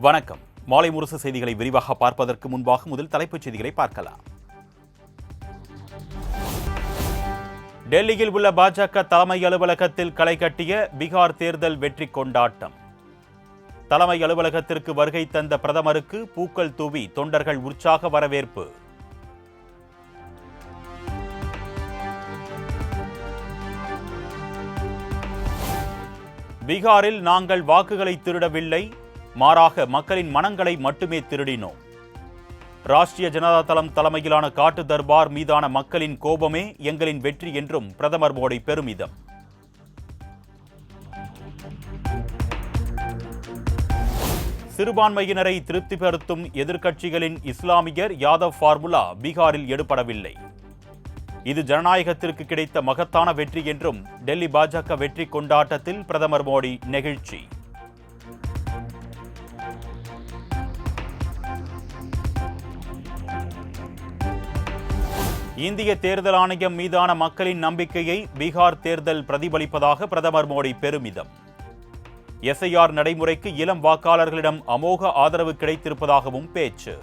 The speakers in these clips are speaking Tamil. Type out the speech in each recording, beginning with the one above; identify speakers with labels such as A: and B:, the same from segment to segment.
A: வணக்கம். மாலை முரசு செய்திகளை விரிவாக பார்ப்பதற்கு முன்பாக முதல் தலைப்புச் செய்திகளை பார்க்கலாம். டெல்லியில் உள்ள பாஜக தலைமை அலுவலகத்தில் களை கட்டிய பீகார் தேர்தல் வெற்றி கொண்டாட்டம். தலைமை அலுவலகத்திற்கு வருகை தந்த பிரதமருக்கு பூக்கள் தூவி தொண்டர்கள் உற்சாக வரவேற்பு. பீகாரில் நாங்கள் வாக்குகளை திருடவில்லை, மாறாக மக்களின் மனங்களை மட்டுமே திருடினோம். ராஷ்டிரிய ஜனதா தளம் தலைமையிலான காட்டு தர்பார் மீதான மக்களின் கோபமே எங்களின் வெற்றி என்றும் பிரதமர் மோடி பெருமிதம். சிறுபான்மையினரை திருப்திப்படுத்தும் எதிர்க்கட்சிகளின் இஸ்லாமியர் யாதவ் ஃபார்முலா பீகாரில் எடுபடவில்லை. இது ஜனநாயகத்திற்கு கிடைத்த மகத்தான வெற்றி என்றும் டெல்லி பாஜக வெற்றி கொண்டாட்டத்தில் பிரதமர் மோடி நெகிழ்ச்சி. இந்திய தேர்தல் ஆணையம் மீதான மக்களின் நம்பிக்கையை பீகார் தேர்தல் பிரதிபலிப்பதாக பிரதமர் மோடி பெருமிதம். எஸ்ஐஆர் நடைமுறைக்கு இளம் வாக்காளர்களிடம் அமோக ஆதரவு கிடைத்திருப்பதாகவும் பேச்சு.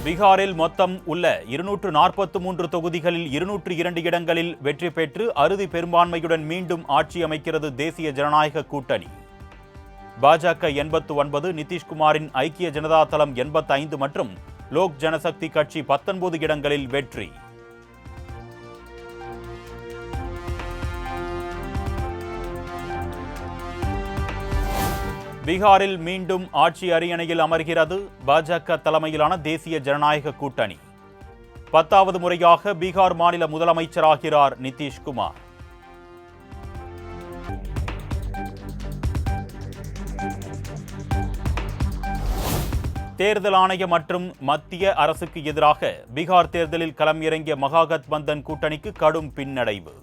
A: பீகாரில் மொத்தம் உள்ள 243 தொகுதிகளில் 202 இடங்களில் வெற்றி பெற்று அறுதி பெரும்பான்மையுடன் மீண்டும் ஆட்சி அமைக்கிறது தேசிய ஜனநாயக கூட்டணி. பாஜக 89, நிதிஷ்குமாரின் ஐக்கிய ஜனதா தளம் 85 மற்றும் லோக் ஜனசக்தி கட்சி 19 இடங்களில் வெற்றி. பீகாரில் மீண்டும் ஆட்சி அரியணையில் அமர்கிறது பாஜக தலைமையிலான தேசிய ஜனநாயக கூட்டணி. 10வது முறையாக பீகார் மாநில முதலமைச்சராகிறார் நிதிஷ்குமார். தேர்தல் ஆணையம் மற்றும் மத்திய அரசுக்கு எதிராக பீகார் தேர்தலில் களம் இறங்கிய மகாகத்பந்தன் கூட்டணிக்கு கடும் பின்னடைவு.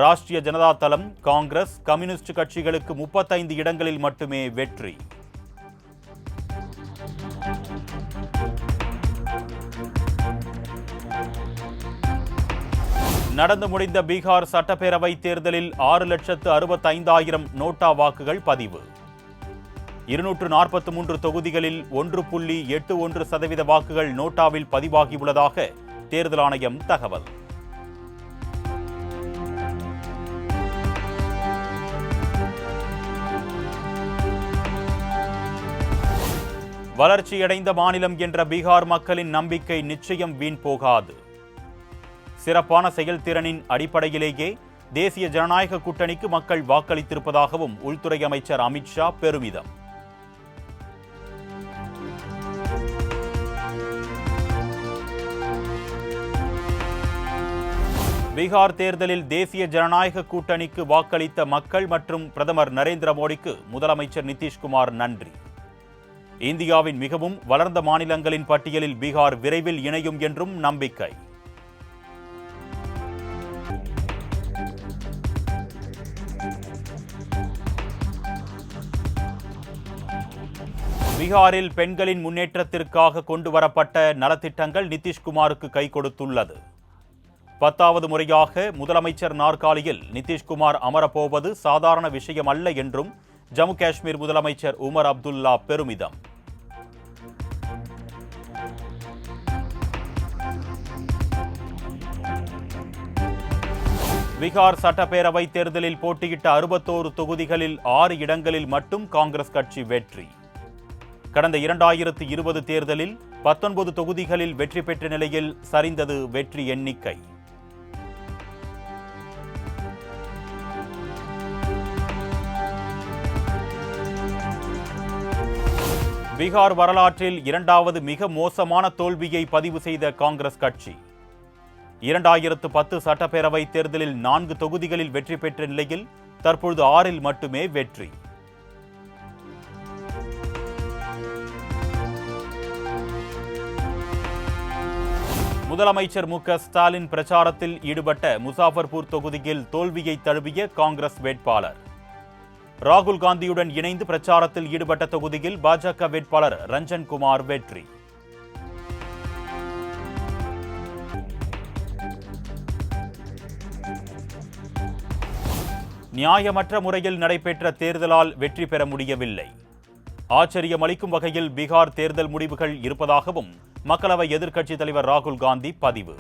A: ராஷ்டிரிய ஜனதா தளம், காங்கிரஸ், கம்யூனிஸ்ட் கட்சிகளுக்கு 35 இடங்களில் மட்டுமே வெற்றி. நடந்து முடிந்த பீகார் சட்டப்பேரவை தேர்தலில் 6,65,000 நோட்டா வாக்குகள் பதிவு. 243 தொகுதிகளில் 1.81% வாக்குகள் நோட்டாவில் பதிவாகியுள்ளதாக தேர்தல் ஆணையம் தகவல். வளர்ச்சியடைந்த மாநிலம் என்ற பீகார் மக்களின் நம்பிக்கை நிச்சயம் வீண் போகாது. சிறப்பான செயல்திறனின் அடிப்படையிலேயே தேசிய ஜனநாயக கூட்டணிக்கு மக்கள் வாக்களித்திருப்பதாகவும் உள்துறை அமைச்சர் அமித்ஷா பெருமிதம். பீகார் தேர்தலில் தேசிய ஜனநாயக கூட்டணிக்கு வாக்களித்த மக்கள் மற்றும் பிரதமர் நரேந்திர மோடிக்கு முதலமைச்சர் நிதிஷ்குமார் நன்றி. இந்தியாவின் மிகவும் வளர்ந்த மாநிலங்களின் பட்டியலில் பீகார் விரைவில் இணையும் என்றும் நம்பிக்கை. பீகாரில் பெண்களின் முன்னேற்றத்திற்காக கொண்டுவரப்பட்ட நலத்திட்டங்கள் நிதிஷ்குமாருக்கு கை கொடுத்துள்ளது. 10வது முறையாக முதலமைச்சர் நாற்காலியில் நிதிஷ்குமார் அமரப்போவது சாதாரண விஷயம் அல்ல என்றும் ஜம்மு காஷ்மீர் முதலமைச்சர் உமர் அப்துல்லா பெருமிதம். பீகார் சட்டப்பேரவை தேர்தலில் போட்டியிட்ட 61 தொகுதிகளில் 6 இடங்களில் மட்டும் காங்கிரஸ் கட்சி வெற்றி. கடந்த 2020 தேர்தலில் 19 தொகுதிகளில் வெற்றி பெற்ற நிலையில் சரிந்தது வெற்றி எண்ணிக்கை. பீகார் வரலாற்றில் 2வது மிக மோசமான தோல்வியை பதிவு செய்த காங்கிரஸ் கட்சி 2010 சட்டப்பேரவை தேர்தலில் 4 தொகுதிகளில் வெற்றி பெற்ற நிலையில் தற்பொழுது 6இல் மட்டுமே வெற்றி. முதலமைச்சர் மு.க. ஸ்டாலின் பிரச்சாரத்தில் ஈடுபட்ட முசாஃபர்பூர் தொகுதியில் தோல்வியை தழுவிய காங்கிரஸ் வேட்பாளர். ராகுல் காந்தியுடன் இணைந்து பிரச்சாரத்தில் ஈடுபட்ட தொகுதியில் பாஜக வேட்பாளர் ரஞ்சன் குமார் வெற்றி. நியாயமற்ற முறையில் நடைபெற்ற தேர்தலால் வெற்றி பெற முடியவில்லை. ஆச்சரியமளிக்கும் வகையில் பீகார் தேர்தல் முடிவுகள் இருப்பதாகவும் மக்களவை எதிர்க்கட்சித் தலைவர் ராகுல் காந்தி பதிவு.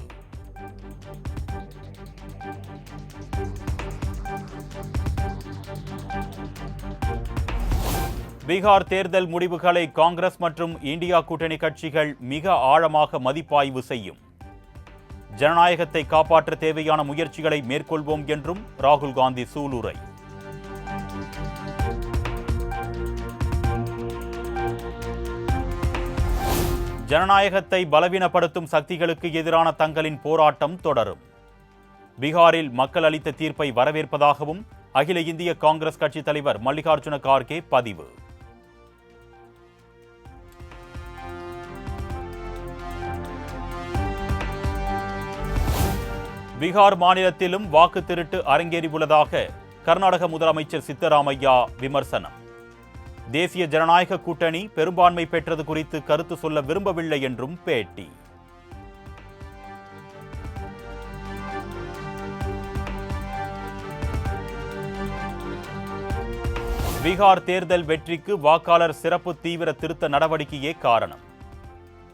A: பீகார் தேர்தல் முடிவுகளை காங்கிரஸ் மற்றும் இந்தியா கூட்டணி கட்சிகள் மிக ஆழமாக மதிப்பாய்வு செய்யும். ஜனநாயகத்தை காப்பாற்ற தேவையான முயற்சிகளை மேற்கொள்வோம் என்றும் ராகுல் காந்தி சூளுரை. ஜனநாயகத்தை பலவீனப்படுத்தும் சக்திகளுக்கு எதிரான தங்களின் போராட்டம் தொடரும். பீகாரில் மக்கள் அளித்த தீர்ப்பை வரவேற்பதாகவும் அகில இந்திய காங்கிரஸ் கட்சி தலைவர் மல்லிகார்ஜுன கார்கே பதிவு. பீகார் மாநிலத்திலும் வாக்கு திருட்டு அரங்கேறியுள்ளதாக கர்நாடக முதலமைச்சர் சித்தராமையா விமர்சனம். தேசிய ஜனநாயக கூட்டணி பெரும்பான்மை பெற்றது குறித்து கருத்து சொல்ல விரும்பவில்லை என்றும் பேட்டி. பீகார் தேர்தல் வெற்றிக்கு வாக்காளர் சிறப்பு தீவிர திருத்த நடவடிக்கையே காரணம்.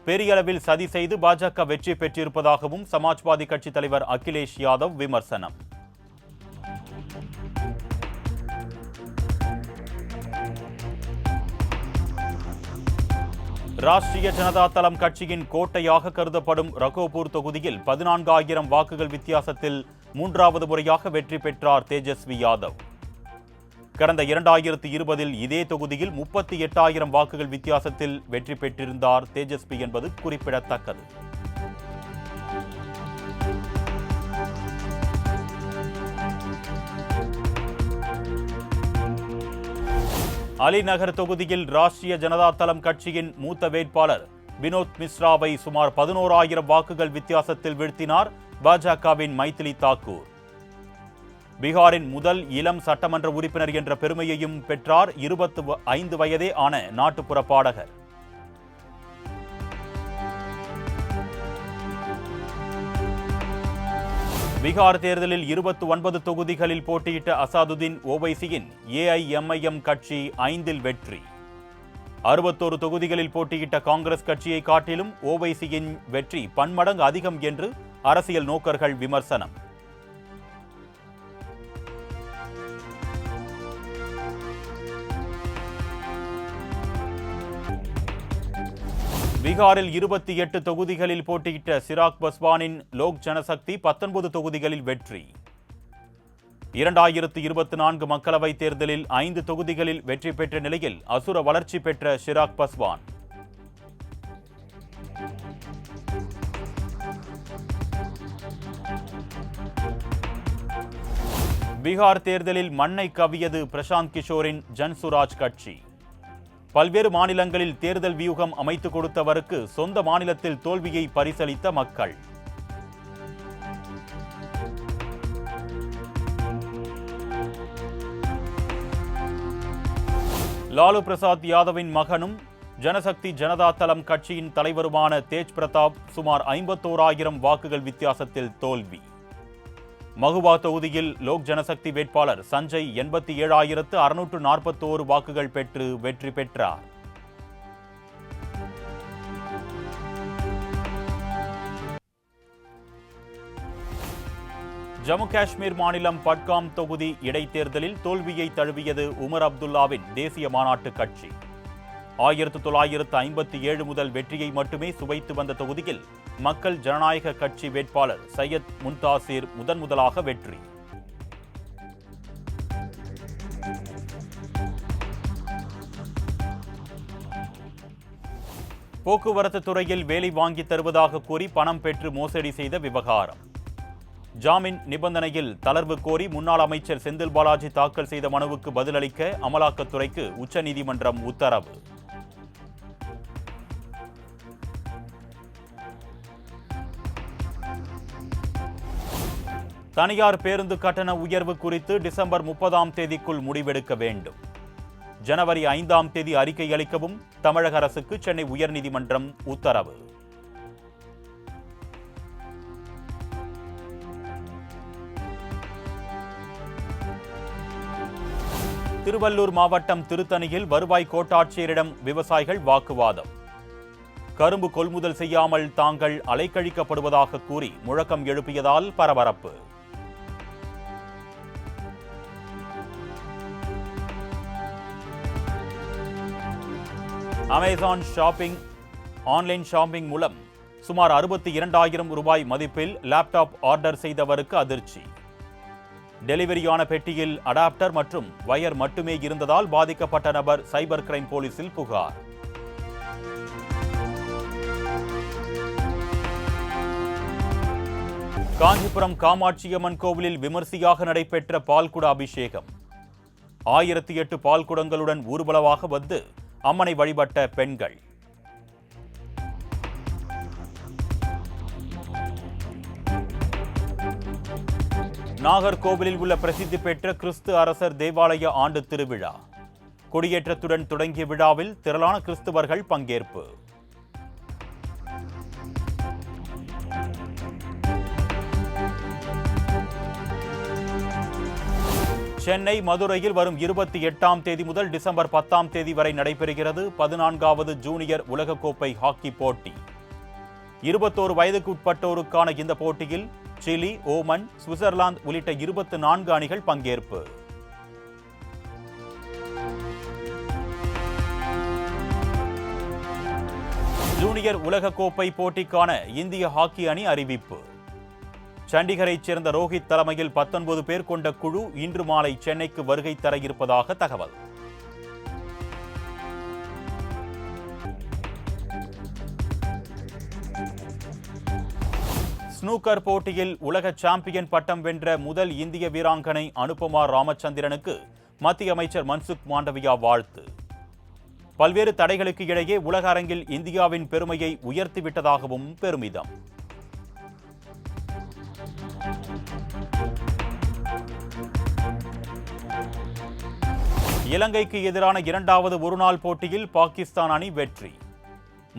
A: பெரிய அளவில் சதி செய்து பாஜக வெற்றி பெற்றிருப்பதாகவும் சமாஜ்வாதி கட்சி தலைவர் அகிலேஷ் யாதவ் விமர்சனம். ராஷ்டிரிய ஜனதா தளம் கட்சியின் கோட்டையாக கருதப்படும் ரகோபூர் தொகுதியில் 14,000 வாக்குகள் வித்தியாசத்தில் 3வது முறையாக வெற்றி பெற்றார் தேஜஸ்வி யாதவ். கடந்த 2020இல் இதே தொகுதியில் 38,000 வாக்குகள் வித்தியாசத்தில் வெற்றி பெற்றிருந்தார் தேஜஸ்வி என்பது குறிப்பிடத்தக்கது. அலிநகர் தொகுதியில் ராஷ்டிரிய ஜனதா தளம் கட்சியின் மூத்த வேட்பாளர் வினோத் மிஸ்ராவை சுமார் 11,000 வாக்குகள் வித்தியாசத்தில் வீழ்த்தினார் பாஜகவின் மைதிலி தாக்கூர். பீகாரின் முதல் இளம் சட்டமன்ற உறுப்பினர் என்ற பெருமையையும் பெற்றார் 25 வயதே ஆன நாட்டுப்புற பாடகர். பீகார் தேர்தலில் 29 தொகுதிகளில் போட்டியிட்ட அசாதுதீன் ஓவைசியின் ஏஐஎம்ஐஎம் கட்சி 5இல் வெற்றி. 61 தொகுதிகளில் போட்டியிட்ட காங்கிரஸ் கட்சியை காட்டிலும் ஓவைசியின் வெற்றி பன்மடங்கு அதிகம் என்று அரசியல் நோக்கர்கள் விமர்சனம். பீகாரில் 28 தொகுதிகளில் போட்டியிட்ட சிராக் பஸ்வானின் லோக் ஜனசக்தி 19 தொகுதிகளில் வெற்றி. 2024 மக்களவைத் தேர்தலில் 5 தொகுதிகளில் வெற்றி பெற்ற நிலையில் அசுர வளர்ச்சி பெற்ற சிராக் பஸ்வான். பீகார் தேர்தலில் மண்ணை கவ்வியது பிரசாந்த் கிஷோரின் ஜன்சுராஜ் கட்சி. பல்வேறு மாநிலங்களில் தேர்தல் வியூகம் அமைத்துக் கொடுத்தவருக்கு சொந்த மாநிலத்தில் தோல்வியை பரிசளித்த மக்கள். லாலு பிரசாத் யாதவின் மகனும் ஜனசக்தி ஜனதா தளம் கட்சியின் தலைவருமான தேஜ் பிரதாப் சுமார் 51,000 வாக்குகள் வித்தியாசத்தில் தோல்வி. மகுவா தொகுதியில் லோக் ஜனசக்தி வேட்பாளர் சஞ்சய் 87,641 வாக்குகள் பெற்று வெற்றி பெற்றார். ஜம்மு காஷ்மீர் மாநிலம் பட்காம் தொகுதி இடைத்தேர்தலில் தோல்வியை தழுவியது உமர் அப்துல்லாவின் தேசிய மாநாட்டு கட்சி. 1957 முதல் வெற்றியை மட்டுமே சுவைத்து வந்த தொகுதியில் மக்கள் ஜனநாயக கட்சி வேட்பாளர் சையத் முன்தாசிர் முதலாக வெற்றி. போக்குவரத்து துறையில் வேலை வாங்கி தருவதாக கூறி பணம் பெற்று மோசடி செய்த விவகாரம். ஜாமீன் நிபந்தனையில் தளர்வு கோரி முன்னாள் அமைச்சர் செந்தில் பாலாஜி தாக்கல் செய்த மனுவுக்கு பதிலளிக்க அமலாக்கத்துறைக்கு உச்சநீதிமன்றம் உத்தரவு. தனியார் பேருந்து கட்டண உயர்வு குறித்து டிசம்பர் 30ஆம் தேதிக்குள் முடிவெடுக்க வேண்டும். ஜனவரி 5ஆம் தேதி அறிக்கை அளிக்கவும் தமிழக அரசுக்கு சென்னை உயர்நீதிமன்றம் உத்தரவு. திருவள்ளூர் மாவட்டம் திருத்தணியில் வருவாய் கோட்டாட்சியரிடம் விவசாயிகள் வாக்குவாதம். கரும்பு கொள்முதல் செய்யாமல் தாங்கள் அலைக்கழிக்கப்படுவதாக கூறி முழக்கம் எழுப்பியதால் பரபரப்பு. அமேசான் ஷாப்பிங் ஆன்லைன் ஷாப்பிங் மூலம் சுமார் 62,000 ரூபாய் மதிப்பில் லேப்டாப் ஆர்டர் செய்தவருக்கு அதிர்ச்சி. டெலிவரியான பெட்டியில் அடாப்டர் மற்றும் வயர் மட்டுமே இருந்ததால் பாதிக்கப்பட்ட நபர் சைபர் கிரைம் போலீசில் புகார். காஞ்சிபுரம் காமாட்சியம்மன் கோவிலில் விமர்சையாக நடைபெற்ற பால்குட அபிஷேகம். 1008 பால்குடங்களுடன் ஊர்வலமாக வந்து அம்மனை வழிபட்ட பெண்கள். நாகர்கோவிலில் உள்ள பிரசித்தி பெற்ற கிறிஸ்து அரசர் தேவாலய ஆண்டு திருவிழா. கொடியேற்றத்துடன் தொடங்கிய விழாவில் திரளான கிறிஸ்துவர்கள் பங்கேற்பு. சென்னை மதுரையில் வரும் 28ஆம் தேதி முதல் டிசம்பர் 10ஆம் தேதி வரை நடைபெறுகிறது 14வது ஜூனியர் உலகக்கோப்பை ஹாக்கி போட்டி. 21 வயதுக்குட்பட்டோருக்கான இந்த போட்டியில் சிலி, ஓமன், சுவிட்சர்லாந்து உள்ளிட்ட 24 அணிகள் பங்கேற்பு. ஜூனியர் உலகக்கோப்பை போட்டிக்கான இந்திய ஹாக்கி அணி அறிவிப்பு. சண்டிகரைச் சேர்ந்த ரோஹித் தலைமையில் 19 பேர் கொண்ட குழு இன்று மாலை சென்னைக்கு வருகை தர இருப்பதாக தகவல். ஸ்னூக்கர் போட்டியில் உலக சாம்பியன் பட்டம் வென்ற முதல் இந்திய வீராங்கனை அனுபமா ராமச்சந்திரனுக்கு மத்திய அமைச்சர் மன்சுக் மாண்டவியா வாழ்த்து. பல்வேறு தடைகளுக்கு இடையே உலக அரங்கில் இந்தியாவின் பெருமையை உயர்த்திவிட்டதாகவும் பெருமிதம். இலங்கைக்கு எதிரான 2வது ஒருநாள் போட்டியில் பாகிஸ்தான் அணி வெற்றி.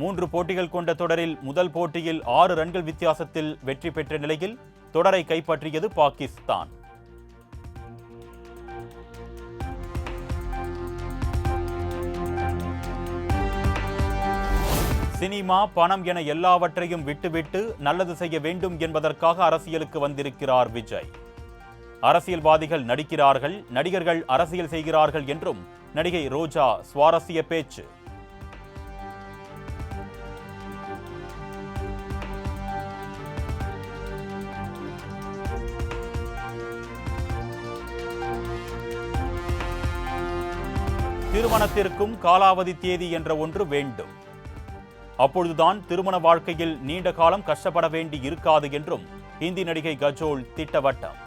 A: 3 போட்டிகள் கொண்ட தொடரில் முதல் போட்டியில் 6 ரன்கள் வித்தியாசத்தில் வெற்றி பெற்ற நிலையில் தொடரை கைப்பற்றியது பாகிஸ்தான். சினிமா, பணம் என எல்லாவற்றையும் விட்டுவிட்டு நல்லது செய்ய வேண்டும் என்பதற்காக அரசியலுக்கு வந்திருக்கிறார் விஜய். அரசியல்வாதிகள் நடிக்கிறார்கள், நடிகர்கள் அரசியல் செய்கிறார்கள் என்றும் நடிகை ரோஜா சுவாரஸ்ய பேச்சு. திருமணத்திற்கும் காலாவதி தேதி என்ற ஒன்று வேண்டும். அப்பொழுதுதான் திருமண வாழ்க்கையில் நீண்ட காலம் கஷ்டப்பட வேண்டி இருக்காது என்றும் ஹிந்தி நடிகை கஜோல் திட்டவட்டம்.